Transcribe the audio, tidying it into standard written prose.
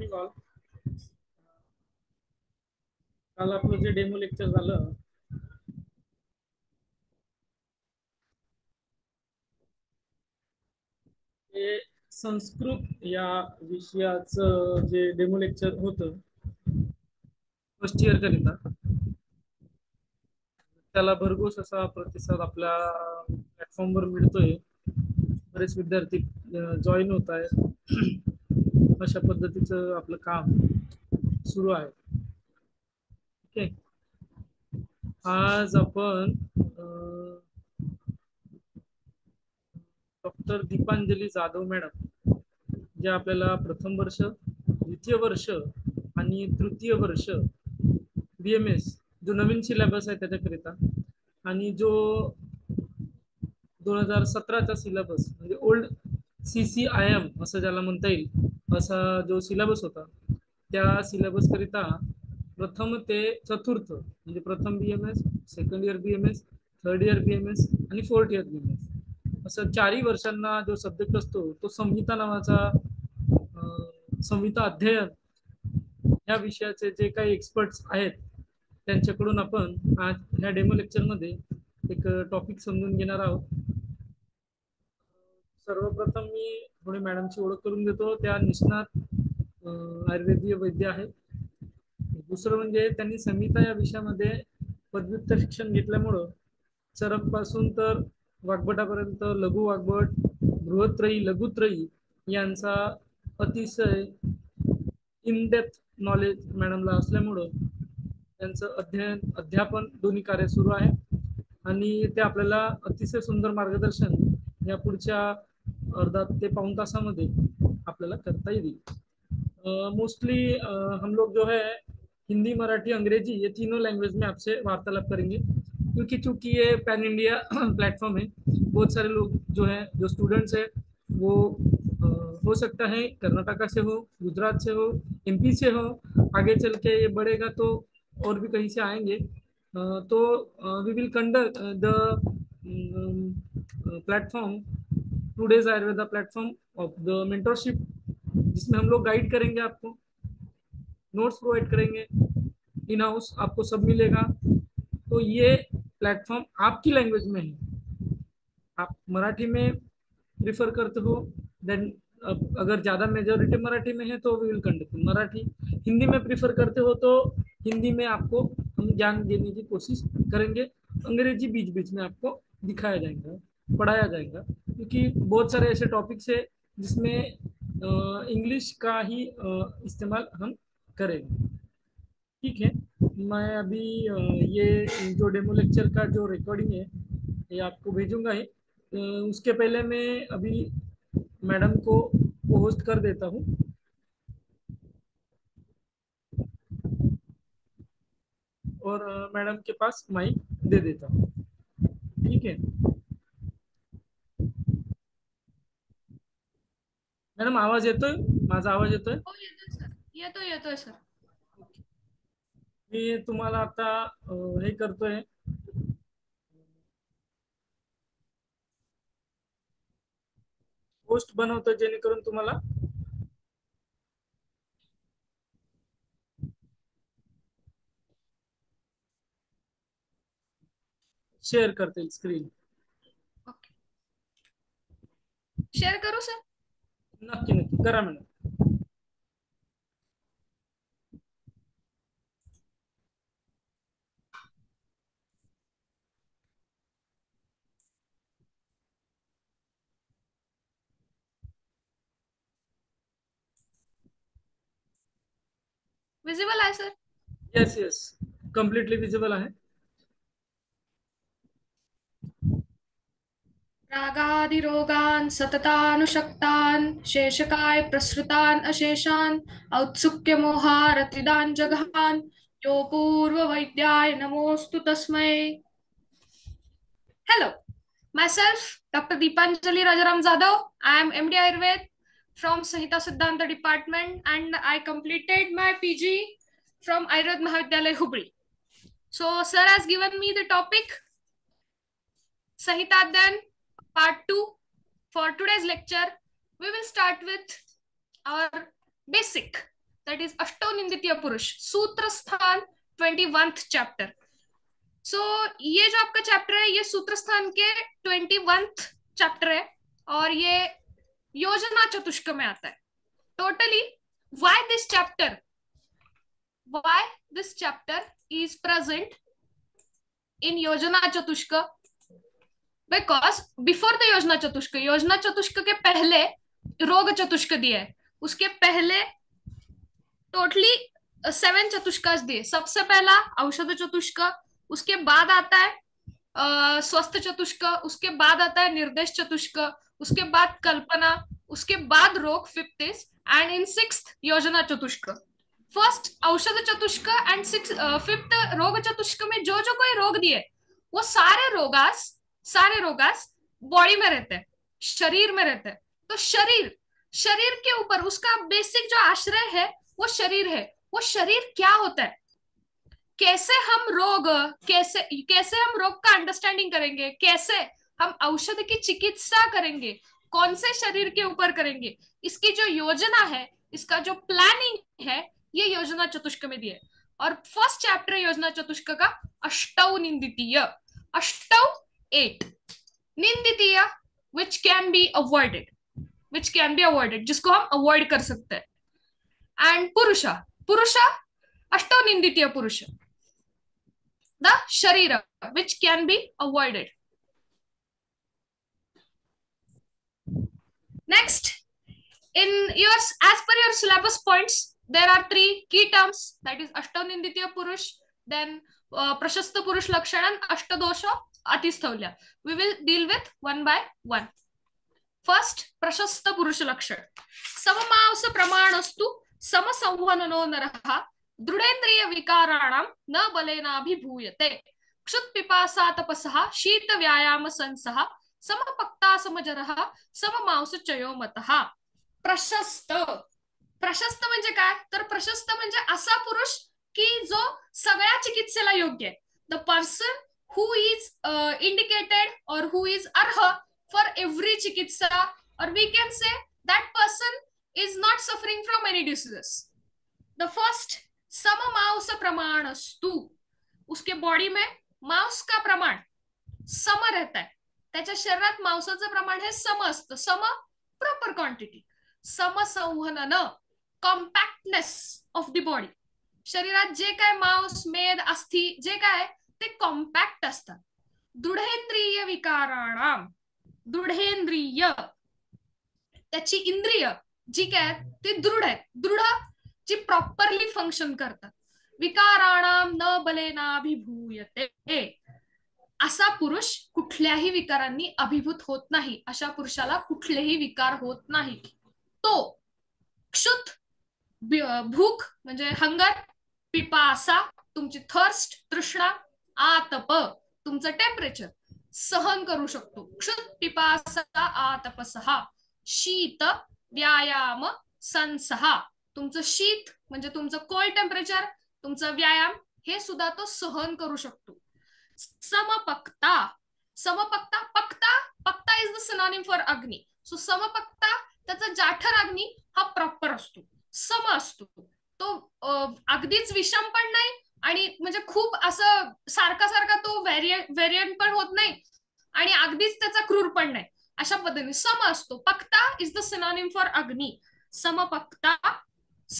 मी call. काल आपलं जे डेमो लेक्चर झालं ते संस्कृत या विषयाचं जे डेमो लेक्चर होतं फर्स्ट इयर करिता, त्याला भरघोस असा प्रतिसाद आपल्या प्लॅटफॉर्मवर मिळतोय. बरेच विद्यार्थी जॉईन होत आहेत. अशा पद्धतीचं आपलं काम सुरू आहे. ओके, आज आपण डॉक्टर दीपांजली जाधव मॅडम, जे आपल्याला प्रथम वर्ष, द्वितीय वर्ष आणि तृतीय वर्ष BMS जो नवीन सिलेबस आहे त्याच्याकरिता, आणि जो 2017चा सिलेबस म्हणजे ओल्ड CCIM असं ज्याला म्हणता येईल असा जो सिलेबस होता, त्या सिलेबस करिता प्रथम ते चतुर्थ म्हणजे प्रथम BMS, second year BMS, third year BMS आणि फोर्थ इयर BMS असं 4ही वर्षांना जो सब्जेक्ट असतो तो संहिता नावाचा संहिता अध्ययन या विषयाचे जे काही एक्सपर्ट्स आहेत त्यांच्याकडून आपण आज ह्या डेमो लेक्चरमध्ये एक टॉपिक समजून घेणार आहोत. सर्वप्रथम मी थोडी मॅडमची ओळख करून देतो. त्या निष्णात आयुर्वेदीय वैद्य आहेत. दुसरं म्हणजे त्यांनी संहिता या विषयामध्ये पदव्युत्तर शिक्षण घेतल्यामुळं चरक तर वाग्भटापर्यंत लघु वाग्भट, बृहत्रयी, लघुत्रयी यांचा अतिशय इन डेप्थ नॉलेज मॅडमला असल्यामुळं त्यांचं अध्यापन दोन्ही कार्य सुरू आहे आणि ते आपल्याला अतिशय सुंदर मार्गदर्शन या पुढच्या अर्धा ते पाऊण तासामध्ये आपल्याला करता येईल. मोस्टली हम लोग जो है हिंदी, मराठी, अंग्रेजी ये तीनों लैंग्वेज में आपसे वार्तालाप करेंगे, क्योंकि चूंकि ये पैन इंडिया प्लेटफॉर्म है, बहुत सारे लोग जो है, जो स्टूडेंट्स है वो हो सकता है कर्नाटका से हो, गुजरात से हो, MP से हो, आगे चल के ये बढ़ेगा तो और भी कहीं से आएंगे. तो we will conduct the platform today's Ayurveda platform of the mentorship, जिसमें हम लोग गाइड करेंगे, आपको नोट्स प्रोवाइड करेंगे, इन हाउस आपको सब मिलेगा. तो ये प्लेटफॉर्म आपकी लैंग्वेज में है. आप मराठी में प्रिफर करते हो देन, अगर ज्यादा मेजोरिटी मराठी में है तो we will conduct Marathi. Hindi में प्रिफर करते हो तो हिंदी में आपको हम ज्ञान देने की कोशिश करेंगे. अंग्रेजी बीच बीच में आपको दिखाया जाएगा, पढ़ाया जाएगा, क्योंकि बहुत सारे ऐसे टॉपिक्स है जिसमें इंग्लिश का ही इस्तेमाल हम करेंगे. ठीक है, मैं अभी ये जो डेमो लेक्चर का जो रिकॉर्डिंग है ये आपको भेजूंगा ही. उसके पहले मैं अभी मैडम को होस्ट कर देता हूँ और मैडम के पास माइक दे देता हूँ. ठीक है मॅडम, आवाज येतोय? माझा आवाज येतोय? हो, येतोय सर. येतोय सर. मी तुम्हाला आता हे करतोय, होस्ट बनवतोय, जेणेकरून तुम्हाला शेअर करता येईल स्क्रीन. ओके, शेअर करू सर? नक्की नक्की करा मॅडम. विजिबल आहे sir? Yes yes, completely visible आहे. रागादिरोगान् सततानुशक्तान् शेषकाय प्रसृतान् अशेषान् औत्सुक्यमोहारतिदान् जघान् यो पूर्ववैद्याय नमोस्तु तस्मै. Hello, myself Dr. Deepanjali Rajaram Jadhav. I am MD Ayurved from Sahita Siddhanta department and I completed my PG from Ayurved Mahavidyalaya Hubli. So sir has given me the topic Sahitadyan part 2. For today's lecture, we will start with our basic that is अष्टोनिंदितीय पुरुष, सूत्र स्थान 21th chapter. So ये जो आपका chapter है ये सूत्र स्थान के 21th चैप्टर है और ये योजना चतुष्क में आता है। टोटली व्हाई दिस चैप्टर इज प्रेजेंट इन योजना चतुष्क, बिकॉज बिफोर द योजना चतुष्क के पहले रोग चतुष्क दिया है, उसके पहले टोटली 7 चतुष्कास दिए। सबसे पहला औषध चतुष्क, उसके बाद आता है स्वस्थ चतुष्क, उसके बाद आता है निर्देश चतुष्क, उसके बाद कल्पना, उसके बाद रोग, fifth is, and in sixth योजना चतुष्क। फर्स्ट औषध चतुष्क एंड फिफ्थ रोग चतुष्क में जो जो कोई रोग दिए वो सारे रोगास बॉडी में रहते हैं, शरीर में रहते हैं। तो शरीर के ऊपर उसका बेसिक जो आश्रय है वो शरीर है। वो शरीर क्या होता है, कैसे हम रोग का अंडरस्टैंडिंग करेंगे, कैसे हम औषध की चिकित्सा करेंगे, कौन से शरीर के ऊपर करेंगे, इसकी जो योजना है, इसका जो प्लानिंग है, ये योजना चतुष्क में दिया है। और फर्स्ट चैप्टर योजना चतुष्क का अष्टौ निंदितीय, अष्टौ 8, निंदितीय विच कैन बी अवॉइडेड, जिसको हम अवॉइड कर सकते हैं। एंड पुरुष अष्टौ निंदितीय पुरुष, द शरीर which can be avoided. Next, as per your syllabus points, there are 3 key terms, that is Ashtauninditiya Purush, then Prashasta Purush Lakshan and Ashtadosha Atisthavlya. We will deal with one by one. First, Prashasta Purush Lakshan. Samamaus Pramanastu Samasanvanano Naraha दृढ़ेन्द्रिय विकाराणां न बलेनाभिभूयते, क्षुत् पिपासा तपसः शीत व्यायाम संसः समपक्ता समजरः सममांस चयो मतः। प्रशस्त म्हणजे काय, तर प्रशस्त म्हणजे असा पुरुष की जो सगळ्या चिकित्सेला योग्य आहे. The person who is indicated और हु इज अर्ह फॉर एव्हरी चिकित्सा, और we can say that person is not suffering from any diseases. The first सममांस प्रमाणस्तु, उसके बॉडी में मांस का प्रमाण सम रहता है, त्याच्या शरीरात मांसाचं प्रमाण हे सम असतं, सम प्रॉपर क्वांटिटी. समसंवहनन, कॉम्पॅक्टनेस ऑफ द बॉडी, शरीरात जे काय मांस, मेद, अस्थि जे काय ते कॉम्पॅक्ट असतात. दृढेंद्रिय विकाराणाम, दृढेंद्रिय त्याची इंद्रिय जी काय ती दृढ आहेत, दृढ जी प्रॉपरली फंक्शन करतात. विकाराणाम न बलेनाभिभूयते, असा पुरुष कुठल्याही विकारांनी अभिभूत होत नाही, अशा पुरुषाला कुठलेही विकार होत नाही. तो क्षुत भूक म्हणजे हंगर, पिपासा तुमची थर्स्ट तृष्णा, आतप तुमचं टेम्परेचर सहन करू शकतो. क्षुत पिपासा आतपसहा, शीत व्यायाम संसहा, तुमचं शीत म्हणजे तुमचं कोल्ड टेम्परेचर, तुमचं व्यायाम हे सुद्धा तो सहन करू शकतो. समपक्ता, पक्ता इज द सिनोनिम फॉर अग्नी. सो समपक्ता त्याचा जाठर अग्नी हा प्रॉपर असतो, सम असतो. तो अगदीच विषम पण नाही आणि म्हणजे खूप असं सारखा तो व्हेरियंट पण होत नाही आणि अगदीच त्याचा क्रूर पण नाही, अशा पद्धतीने सम असतो. पक्ता इज द सिनोनिम फॉर अग्नी. समपक्ता